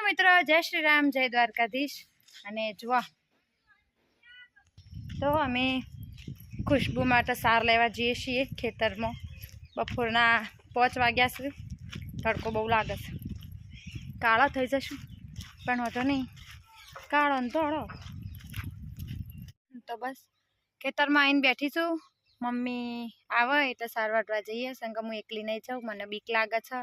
મિત્રો, જય શ્રી રામ, જય દ્વારકાધીશ। અને જુઓ તો અમે ખુશ્બુ માટે સાર લેવા જઈએ છીએ ખેતરમાં। બપોરના 5 વાગ્યા છે, તડકો બહુ લાગે છે, કાળા થઈ જશું પણ હોતો નહીં, કાળો ને ધોળો। તો બસ ખેતરમાં આવીને બેઠી છું, મમ્મી આવે એટલે સાર વાટવા જઈએ। સંગ હું એકલી નહીં જાઉં, મને બીક લાગે છે,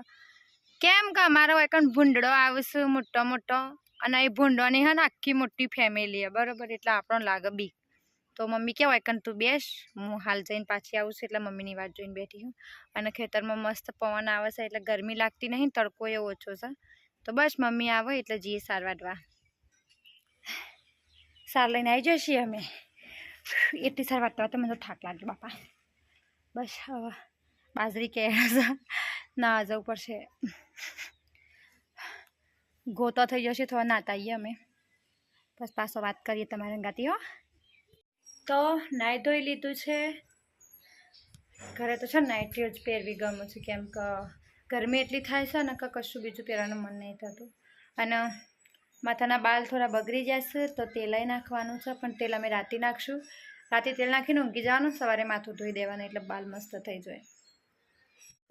કેમ કે અમારો એક ભૂંડડો આવશે મોટો મોટો, અને એ ભૂંડોની હે ને આખી મોટી ફેમિલી હે બરાબર, એટલે આપણને લાગે બીક। તો મમ્મી કહેવાય કે તું બેસ, હું હાલ જઈને પાછી આવું છું, એટલે મમ્મીની વાત જોઈને બેઠી હું। અને ખેતરમાં મસ્ત પવન આવે છે એટલે ગરમી લાગતી નહીં, તડકો એ ઓછો છે। તો બસ મમ્મી આવે એટલે જઈએ સાર વાટવા, સાર લઈને આવી જઈએ અમે। એટલી સાર વાટવા તો મને તો થાક લાગ્યો બાપા। બસ હવે બાજરી કે ના જવું પડશે, ગોતો થઈ જશે, થોડા નાતા આવીએ અમે, બસ પાછો વાત કરીએ તમારે ગાતી હો। તો નાહી ધોઈ લીધું છે, ઘરે તો છે ને નાઇટીઓ જ પહેરવી ગમું છું, કેમ કે ગરમી એટલી થાય છે ને કે કશું બીજું પહેરવાનું મન નહીં થતું। અને માથાના બાલ થોડા બગડી જશે તો તેલાઈ નાખવાનું છે, પણ તેલ અમે રાતે નાખશું, રાતે તેલ નાખીને ઊંઘી જવાનું, સવારે માથું ધોઈ દેવાનું, એટલે બાલ મસ્ત થઈ જાય।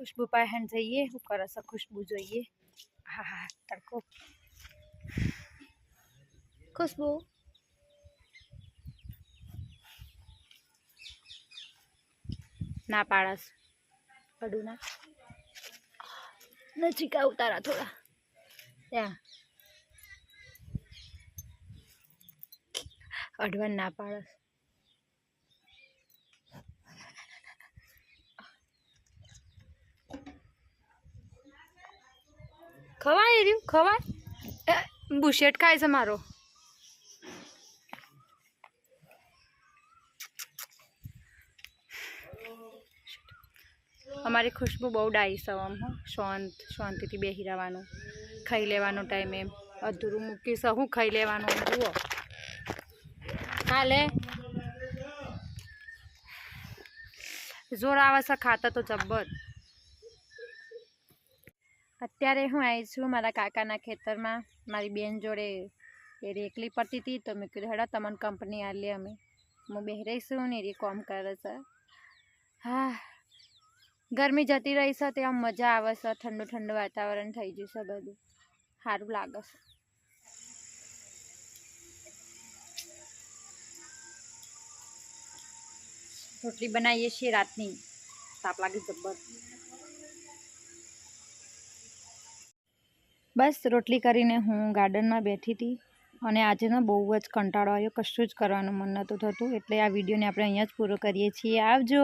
ખુશ્બુ પાસે જઈએ, શું કરે છે ખુશ્બુ જોઈએ। હા હા તડકો, ખુશ્બુ ના પાડસ પડું ના નજીક ઉતારા થોડા ત્યાં અડવાન ના પાડસ। ખવાય રહ્યું ખવાય, બુશેટ ખાય છે મારો। અમારી ખુશ્બુ બહુ ડાઈ છે આમ, શાંતિથી બેસી રહેવાનું, ખાઈ લેવાનો ટાઈમે અધૂરું મૂકીશ, હું ખાઈ લેવાનું જુઓ હાલે જોર આવે છે ખાતા તો જબ્બર। અત્યારે હું આવી છું મારા કાકાના ખેતરમાં, મારી બેન જોડે એ એકલી પડતી હતી, તો મેં કીધું હેડા તમને કંપની આ લે, અમે હું બેસી રહીશું ને એ કોમ કરે છે। હા ગરમી જતી રહી છે, ત્યાં મજા આવે છે, ઠંડુ ઠંડુ વાતાવરણ થઈ ગયું છે, બધું સારું લાગે છે। રોટલી બનાવીએ છીએ રાતની, તાપ લાગે જબ્બર। બસ રોટલી કરીને હું ગાર્ડનમાં બેઠી હતી, અને આજે ને બહુ જ કંટાળો આવ્યો, કશું જ કરવાનું મન નહોતું થતું, એટલે આ વિડીયોને આપણે અહીંયા જ પૂરો કરીએ છીએ। આવજો।